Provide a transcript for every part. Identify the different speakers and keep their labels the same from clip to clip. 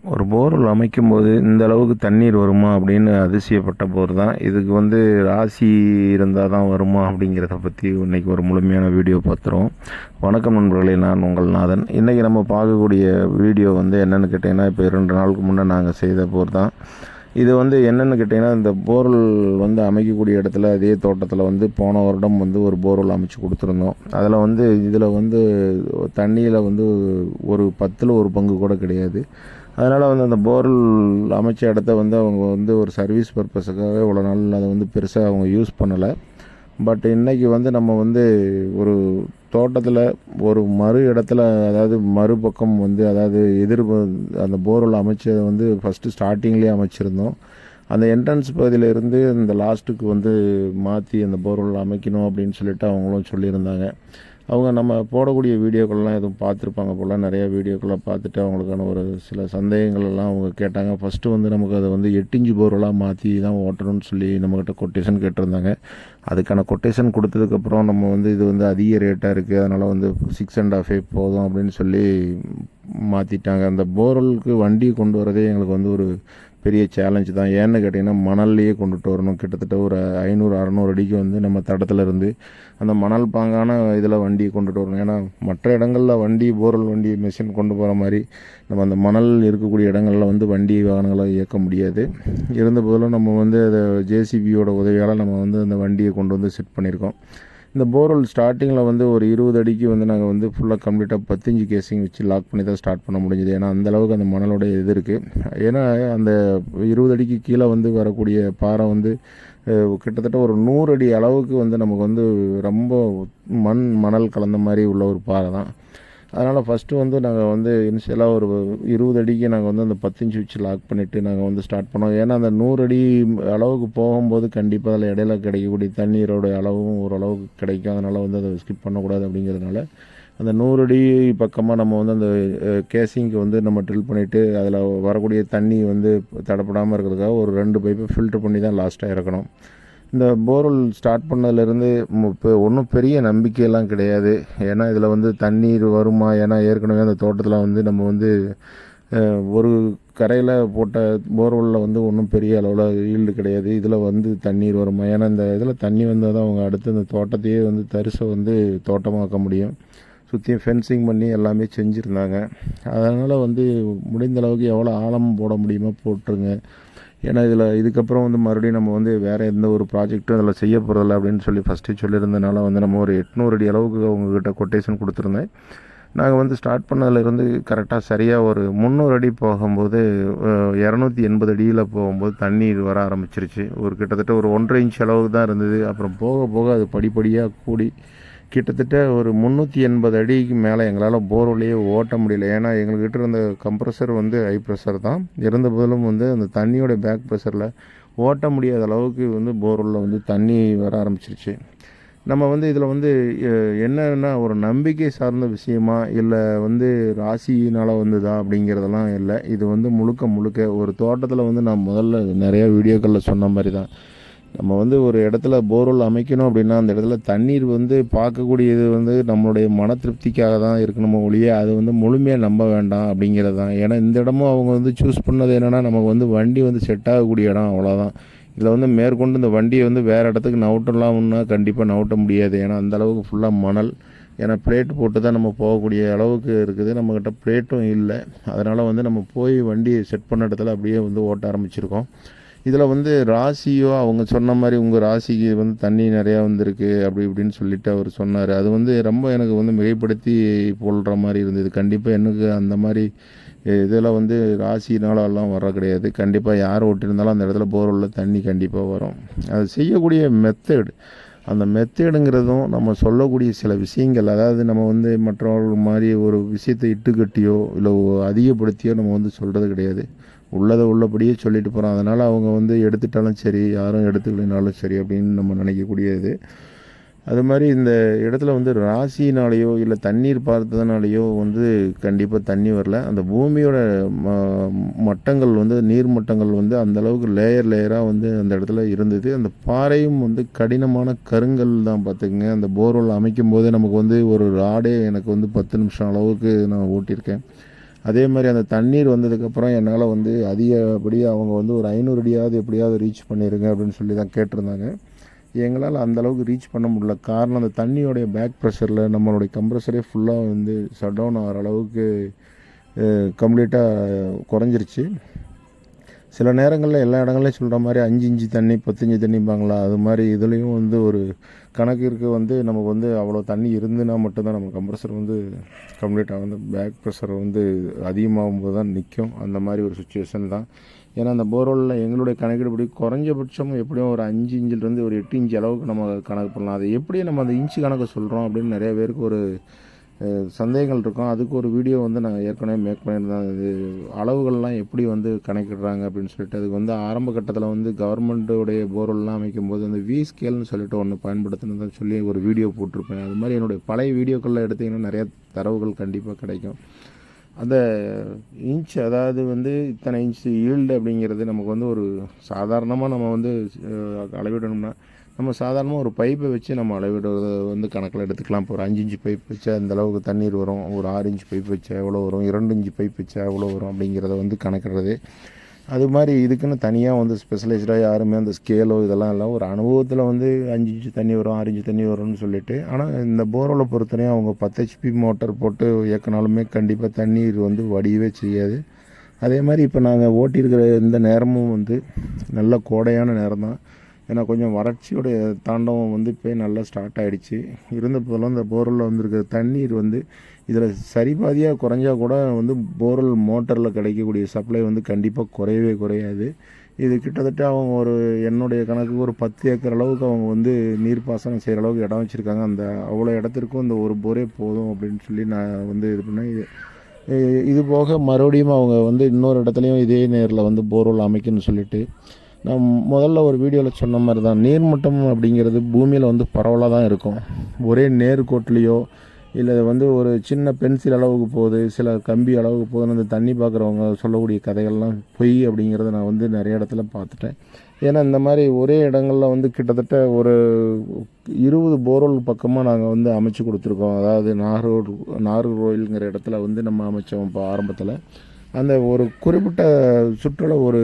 Speaker 1: ஒரு போர்வெல் அமைக்கும்போது இந்த அளவுக்கு தண்ணீர் வருமா அப்படின்னு அதிசயப்பட்ட போர் தான். இதுக்கு ராசி இருந்தால் தான் வருமா அப்படிங்கிறத பற்றி இன்றைக்கி ஒரு முழுமையான வீடியோ பார்த்துருவோம். வணக்கம் நண்பர்களே, நான் உங்கள் நாதன். இன்றைக்கி நம்ம பார்க்கக்கூடிய வீடியோ என்னென்னு கேட்டிங்கன்னா, இப்போ 2 நாளுக்கு முன்னே நாங்கள் செய்த போர் தான். இது என்னென்னு கேட்டிங்கன்னா, இந்த போர்வெல் அமைக்கக்கூடிய இடத்துல அதே தோட்டத்தில் போன வருடம் ஒரு போர்வெல் அமைச்சு கொடுத்துருந்தோம். அதில் இதில் தண்ணியில் ஒரு 10ல் 1 பங்கு கூட கிடையாது. அதனால் அந்த போர்வெல் அமைச்ச இடத்த அவங்க ஒரு சர்வீஸ் பர்பஸுக்காக இவ்வளோ நாள் அதை பெருசாக அவங்க யூஸ் பண்ணலை. பட் இன்றைக்கி நம்ம ஒரு தோட்டத்தில் ஒரு மறு இடத்துல, அதாவது மறுபக்கம் அதாவது அந்த போர்வெல் அமைச்சதை ஃபஸ்ட்டு ஸ்டார்டிங்லேயே அமைச்சிருந்தோம். அந்த என்ட்ரன்ஸ் பகுதியிலேருந்து இந்த லாஸ்ட்டுக்கு மாற்றி அந்த போர்வெல் அமைக்கணும் அப்படின்னு சொல்லிட்டு அவங்களும் சொல்லியிருந்தாங்க. அவங்க நம்ம போடக்கூடிய வீடியோக்கள்லாம் எதுவும் பார்த்துருப்பாங்க போல். நிறையா வீடியோக்கெல்லாம் பார்த்துட்டு அவங்களுக்கான ஒரு சில சந்தேகங்கள் எல்லாம் அவங்க கேட்டாங்க. ஃபஸ்ட்டு நமக்கு அதை 8 இன்ச்சு போர்வெலாக மாற்றி தான் ஓட்டணும்னு சொல்லி நம்மக்கிட்ட கொட்டேஷன் கேட்டிருந்தாங்க. அதுக்கான கொட்டேஷன் கொடுத்ததுக்கப்புறம் நம்ம இது அதிக ரேட்டாக இருக்குது, அதனால் 6.5 போதும் அப்படின்னு சொல்லி மாற்றிட்டாங்க. அந்த போர்வெலுக்கு வண்டி கொண்டு வரதே எங்களுக்கு ஒரு பெரிய சேலஞ்சு தான். ஏன்னு கேட்டிங்கன்னா, மணல்லையே கொண்டுட்டு வரணும். கிட்டத்தட்ட ஒரு 500-600 அடிக்கு நம்ம தடத்தில் இருந்து அந்த மணல் பாங்கான இதில் வண்டியை கொண்டுட்டு வரணும். ஏன்னா மற்ற இடங்களில் போர்வெல் வண்டி மிஷின் கொண்டு போகிற மாதிரி நம்ம அந்த மணல் இருக்கக்கூடிய இடங்களில் வண்டி வாகனங்களை இயக்க முடியாது. இருந்த போதிலும் நம்ம அதை ஜேசிபியோட உதவியால் நம்ம அந்த வண்டியை கொண்டு செட் பண்ணியிருக்கோம். இந்த போர்வெல் ஸ்டார்டிங்கில் ஒரு 20 அடிக்கு நாங்கள் ஃபுல்லாக கம்ப்ளீட்டாக 10 இன்ச்சு கேசிங் வச்சு லாக் பண்ணி தான் ஸ்டார்ட் பண்ண முடிஞ்சுது. ஏன்னா அந்தளவுக்கு அந்த மணலோட இது இருக்குது. ஏன்னா அந்த 20 அடிக்கு கீழே வரக்கூடிய பாறை கிட்டத்தட்ட ஒரு 100 அடி அளவுக்கு நமக்கு ரொம்ப மணல் கலந்த மாதிரி உள்ள ஒரு பாறை தான். அதனால் ஃபஸ்ட்டு நாங்கள் இனிஷியலாக ஒரு 20 அடிக்கு நாங்கள் அந்த 10 இன்ச்சு வச்சு லாக் பண்ணிவிட்டு நாங்கள் ஸ்டார்ட் பண்ணோம். ஏன்னா அந்த 100 அடி அளவுக்கு போகும்போது கண்டிப்பாக அதில் இடையில கிடைக்கக்கூடிய தண்ணீரோட அளவும் ஓரளவுக்கு கிடைக்கும். அதனால் அதை ஸ்கிப் பண்ணக்கூடாது அப்படிங்கிறதுனால அந்த 100 அடி பக்கமாக நம்ம அந்த கேசிங்க்கு நம்ம ட்ரில் பண்ணிவிட்டு அதில் வரக்கூடிய தண்ணி தடப்படாமல் இருக்கிறதுக்காக ஒரு 2 பைப்பை ஃபில்ட்ரு பண்ணி தான் லாஸ்ட்டாக இறக்கணும். இந்த போர்வெல் ஸ்டார்ட் பண்ணதுலேருந்து இப்போ ஒன்றும் பெரிய நம்பிக்கையெல்லாம் கிடையாது. ஏன்னா இதில் தண்ணீர் வருமா, ஏன்னா ஏற்கனவே அந்த தோட்டத்தில் நம்ம ஒரு கரையில் போட்ட போர்வெல்லில் ஒன்றும் பெரிய அளவில் ஈல்டு கிடையாது. இதில் தண்ணீர் வருமா, ஏன்னா இந்த இதில் தண்ணி வந்தால் தான் அவங்க அடுத்து அந்த தோட்டத்தையே தரிசை தோட்டமாக்க முடியும். சுற்றியும் ஃபென்சிங் பண்ணி எல்லாமே செஞ்சுருந்தாங்க. அதனால் முடிந்த அளவுக்கு எவ்வளோ ஆழம் போட முடியுமோ போட்டுருங்க. ஏன்னா இதுக்கப்புறம் மறுபடியும் நம்ம வேறு எந்த ஒரு ப்ராஜெக்ட்டும் அதில் செய்ய போகிறதில்ல அப்படின்னு சொல்லி ஃபஸ்ட்டே சொல்லியிருந்தனால நம்ம ஒரு 800 அடி அளவுக்கு அவங்கக்கிட்ட கொட்டேஷன் கொடுத்துருந்தேன். நாங்கள் ஸ்டார்ட் பண்ணதுலேருந்து கரெக்டாக சரியாக ஒரு 300 அடி போகும்போது 280 அடியில் போகும்போது தண்ணீர் வர ஆரம்பிச்சிருச்சு. ஒரு கிட்டத்தட்ட ஒரு 1.5 இன்ச் அளவுக்கு தான் இருந்தது. அப்புறம் போக போக அது படிப்படியாக கூடி கிட்டத்தட்ட ஒரு 380 அடிக்கு மேலே எங்களால் போர்வெல்லையே ஓட்ட முடியல. ஏன்னா எங்கள்கிட்ட இருந்த கம்ப்ரஸர் ஹை ப்ரெஷர் தான். இருந்த போதிலும் அந்த தண்ணியோட பேக் ப்ரெஷரில் ஓட்ட முடியாத அளவுக்கு போர்வெல்லில் தண்ணி வர ஆரம்பிச்சிருச்சு. நம்ம இதில் என்னன்னா ஒரு நம்பிக்கை சார்ந்த விஷயமா இல்லை ராசினால் வந்ததா அப்படிங்கிறதெல்லாம் இல்லை. இது முழுக்க முழுக்க ஒரு தோட்டத்தில் நான் முதல்ல நிறையா வீடியோக்களில் சொன்ன மாதிரி தான். நம்ம ஒரு இடத்துல போர்வெல் அமைக்கணும் அப்படின்னா அந்த இடத்துல தண்ணீர் பார்க்கக்கூடியது நம்மளுடைய மன திருப்திக்காக தான் இருக்கணுமோ ஒழிய அது முழுமையாக நம்ப வேண்டாம் அப்படிங்கிறது தான். ஏன்னா இந்த இடமும் அவங்க சூஸ் பண்ணது என்னென்னா நமக்கு வண்டி செட் ஆகக்கூடிய இடம், அவ்வளோதான். இதில் மேற்கொண்டு இந்த வண்டியை வேறு இடத்துக்கு நவுட்டலாம்னா கண்டிப்பாக நவுட்ட முடியாது. ஏன்னா அந்தளவுக்கு ஃபுல்லாக மணல். ஏன்னா பிளேட் போட்டு தான் நம்ம போகக்கூடிய அளவுக்கு இருக்குது. நம்மக்கிட்ட பிளேட்டும் இல்லை. அதனால் நம்ம போய் வண்டியை செட் பண்ண இடத்துல அப்படியே ஓட்ட ஆரம்பிச்சிருக்கோம். இதில் ராசியோ அவங்க சொன்ன மாதிரி உங்கள் ராசிக்கு தண்ணி நிறையா வந்திருக்கு அப்படி இப்படின்னு சொல்லிட்டு அவர் சொன்னார். அது ரொம்ப எனக்கு மிகைப்படுத்தி போடுற மாதிரி இருந்தது. கண்டிப்பாக எனக்கு அந்த மாதிரி இதில் ராசினாலெல்லாம் வர கிடையாது. கண்டிப்பாக யார் ஓட்டியிருந்தாலும் அந்த இடத்துல போர்வெல்லில் தண்ணி கண்டிப்பாக வரும். அது செய்யக்கூடிய மெத்தேடு, அந்த மெத்தேடுங்கிறதும் நம்ம சொல்லக்கூடிய சில விஷயங்கள், அதாவது நம்ம மற்றவர்கள் மாதிரி ஒரு விஷயத்தை இட்டுக்கட்டியோ இல்லை அதிகப்படுத்தியோ நம்ம சொல்கிறது கிடையாது. உள்ளதை உள்ளபடியே சொல்லிட்டு போகிறோம். அதனால் அவங்க எடுத்துட்டாலும் சரி, யாரும் எடுத்துக்கலைனாலும் சரி அப்படின்னு நம்ம நினைக்கக்கூடியது. அது மாதிரி இந்த இடத்துல ராசினாலேயோ இல்லை தண்ணீர் பார்த்ததுனாலேயோ கண்டிப்பாக தண்ணி வரல. அந்த பூமியோட மட்டங்கள் நீர் மட்டங்கள் அந்தளவுக்கு லேயராக அந்த இடத்துல இருந்தது. அந்த பாறையும் கடினமான கருங்கல் தான் பார்த்துக்குங்க. அந்த போர்வெல் அமைக்கும் போது நமக்கு ஒரு ராடே எனக்கு 10 நிமிஷம் அளவுக்கு நான் ஓட்டியிருக்கேன். அதே மாதிரி அந்த தண்ணீர் வந்ததுக்கப்புறம் என்னால் வந்து அதிகப்படியாக அவங்க வந்து ஒரு 500 அடியாவது எப்படியாவது ரீச் பண்ணிடுங்க அப்படின்னு சொல்லி தான் கேட்டிருந்தாங்க. எங்களால் அந்தளவுக்கு ரீச் பண்ண முடியல. காரணம் அந்த தண்ணியோடைய பேக் ப்ரெஷரில் நம்மளுடைய கம்ப்ரஸரே ஃபுல்லாக வந்து ஷட் டவுன் ஆகிற அளவுக்கு கம்ப்ளீட்டாக குறைஞ்சிருச்சு. சில நேரங்களில் எல்லா இடங்கள்லையும் சொல்கிற மாதிரி 5 இன்ச்சு தண்ணி 10 இன்ச்சு தண்ணிப்பாங்களா, அது மாதிரி இதுலேயும் வந்து ஒரு கணக்கிற்கு வந்து நமக்கு வந்து அவ்வளோ தண்ணி இருந்துன்னா மட்டும்தான் நம்ம கம்ப்ரஸர் வந்து கம்ப்ளீட்டாக வந்து பேக் ப்ரெஷர் வந்து அதிகமாகும் போது தான் நிற்கும். அந்த மாதிரி ஒரு சுச்சுவேஷன் தான். ஏன்னா அந்த போர்வெல்லில் எங்களுடைய கணக்கீடுபடி குறைஞ்சபட்சம் எப்படியும் ஒரு 5 இன்ச்சிலேருந்து ஒரு 8 இன்ச்சு அளவுக்கு நம்ம கணக்கு பண்ணலாம். அது எப்படி நம்ம அந்த இன்ச்சு கணக்கு சொல்கிறோம் அப்படின்னு நிறைய பேருக்கு ஒரு சந்தேகங்கள் இருக்கும். அதுக்கு ஒரு வீடியோ வந்து நாங்கள் ஏற்கனவே மேக் பண்ணியிருந்தோம். இது அளவுகள்லாம் எப்படி வந்து கணக்கிடுறாங்க அப்படின்னு சொல்லிட்டு. அதுக்கு வந்து ஆரம்ப கட்டத்தில் வந்து கவர்மெண்ட்டுடைய போர்வெல்லாம் அமைக்கும்போது அந்த வி ஸ்கேல்னு சொல்லிட்டு ஒன்று பயன்படுத்தினதான் சொல்லி ஒரு வீடியோ போட்டிருப்பேன். அது மாதிரி என்னுடைய பழைய வீடியோக்களில் எடுத்திங்கன்னா நிறைய தரவுகள் கண்டிப்பாக கிடைக்கும். அந்த இன்ச் அதாவது வந்து இத்தனை இன்ச்சு ஈல்டு அப்படிங்கிறது நமக்கு வந்து ஒரு சாதாரணமாக நம்ம வந்து அளவிடணும்னா நம்ம சாதாரணமாக ஒரு பைப்பை வச்சு நம்ம அளவிடுறத வந்து கணக்கில் எடுத்துக்கலாம். இப்போ ஒரு 5 இன்ச்சு பைப் வச்சா இந்த அளவுக்கு தண்ணீர் வரும், ஒரு 6 இன்ச்சு பைப் வச்சா எவ்வளோ வரும், 2 இன்ச்சு பைப் வச்சா எவ்வளோ வரும் அப்படிங்கிறத வந்து கணக்கிடுறது. அது மாதிரி இதுக்குன்னு தனியாக வந்து ஸ்பெஷலைஸ்டாக யாருமே அந்த ஸ்கேலோ இதெல்லாம் இல்லை. ஒரு அனுபவத்தில் வந்து 5 இன்ச்சு தண்ணி வரும், 6 இன்ச்சு தண்ணி வரும்னு சொல்லிட்டு. ஆனால் இந்த போர்வெல்லை பொறுத்தவரையும் அவங்க 10 HP மோட்டர் போட்டு இயக்கினாலுமே கண்டிப்பாக தண்ணீர் வந்து வடியவே செய்யாது. அதே மாதிரி இப்போ நாங்கள் ஓட்டியிருக்கிற இந்த நேரமும் வந்து நல்ல கோடையான நேரம் தான். ஏன்னா கொஞ்சம் வறட்சியோடைய தாண்டவம் வந்து இப்போ நல்லா ஸ்டார்ட் ஆகிடுச்சு. இருந்த போதெல்லாம் இந்த போர்வெல்லில் வந்துருக்கிற தண்ணீர் வந்து இதில் சரிபாதியாக குறைஞ்சா கூட வந்து போர்வெல் மோட்டரில் கிடைக்கக்கூடிய சப்ளை வந்து கண்டிப்பாக குறையவே குறையாது. இது கிட்டத்தட்ட அவங்க ஒரு என்னுடைய கணக்குக்கு ஒரு 10 ஏக்கர் அளவுக்கு அவங்க வந்து நீர்ப்பாசனம் செய்கிற அளவுக்கு இடம் வச்சுருக்காங்க. அந்த அவ்வளோ இடத்திற்கும் இந்த ஒரு போரே போதும் அப்படின்னு சொல்லி நான் வந்து இது பண்ணேன். இது போக மறுபடியும் அவங்க வந்து இன்னொரு இடத்துலையும் இதே நேரில் வந்து போர்வெல் அமைக்கணும்னு சொல்லிட்டு நான் முதல்ல ஒரு வீடியோவில் சொன்ன மாதிரி தான், நீர்மட்டம் அப்படிங்கிறது பூமியில் வந்து பரவலாக தான் இருக்கும். ஒரே நேர்கோட்டிலையோ இல்லை வந்து ஒரு சின்ன பென்சில் அளவுக்கு போகுது, சில கம்பி அளவுக்கு போகுதுன்னு அந்த தண்ணி பார்க்குறவங்க சொல்லக்கூடிய கதைகள்லாம் பொய் அப்படிங்கிறத நான் வந்து நிறைய இடத்துல பார்த்துட்டேன். ஏன்னா இந்த மாதிரி ஒரே இடங்களில் வந்து கிட்டத்தட்ட ஒரு 20 போர்வெல் பக்கமாக நாங்கள் வந்து அமைச்சு கொடுத்துருக்கோம். அதாவது நாகர்கோயிலுங்கிற இடத்துல வந்து நம்ம அமைச்சோம். இப்போ ஆரம்பத்தில் அந்த ஒரு குறிப்பிட்ட சுற்றுலா ஒரு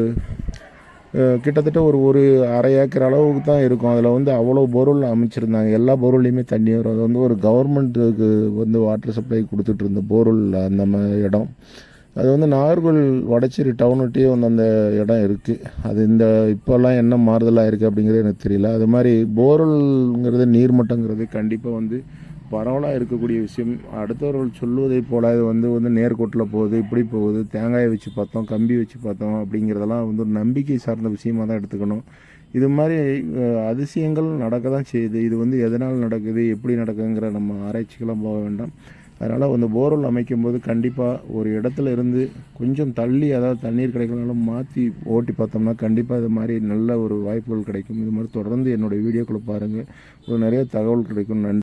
Speaker 1: கிட்டத்தட்ட ஒரு அரை ஏக்கர் அளவுக்கு தான் இருக்கும். அதில் வந்து அவ்வளோ போர்வெல் அமைச்சிருந்தாங்க. எல்லா போர்வெல்லையுமே தண்ணி வரும். அது வந்து ஒரு கவர்மெண்ட்டுக்கு வந்து வாட்டர் சப்ளை கொடுத்துட்டு இருந்த போர்வெல் அந்த இடம். அது வந்து நாகர்கோவில் வடச்சேரி டவுன்கிட்டே வந்து அந்த இடம் இருக்குது. அது இந்த இப்போல்லாம் என்ன மாறுதலாக இருக்குது அப்படிங்கிறது எனக்கு தெரியல. அது மாதிரி போர்வெல்ங்கிறது நீர்மட்டங்கிறது கண்டிப்பாக வந்து பரவலாக இருக்கக்கூடிய விஷயம். அடுத்தவர்கள் சொல்வதை போல் இது வந்து நேர்கோட்டில் போகுது, இப்படி போகுது, தேங்காயை வச்சு பார்த்தோம், கம்பி வச்சு பார்த்தோம் அப்படிங்கிறதெல்லாம் வந்து ஒரு நம்பிக்கை சார்ந்த விஷயமாக தான் எடுத்துக்கணும். இது மாதிரி அதிசயங்கள் நடக்க தான் செய்யுது. இது வந்து எதனால் நடக்குது, எப்படி நடக்குங்கிற நம்ம ஆராய்ச்சிக்கெல்லாம் போக வேண்டாம். அதனால் வந்து போர்வெல் அமைக்கும்போது கண்டிப்பாக ஒரு இடத்துல இருந்து கொஞ்சம் தள்ளி, அதாவது தண்ணீர் கிடைக்கலனாலும் மாற்றி ஓட்டி பார்த்தோம்னா கண்டிப்பாக இது மாதிரி நல்ல ஒரு வாய்ப்புகள் கிடைக்கும். இது மாதிரி தொடர்ந்து என்னுடைய வீடியோக்களை பாருங்கள், ஒரு நிறைய தகவல் கிடைக்கும். நன்றி.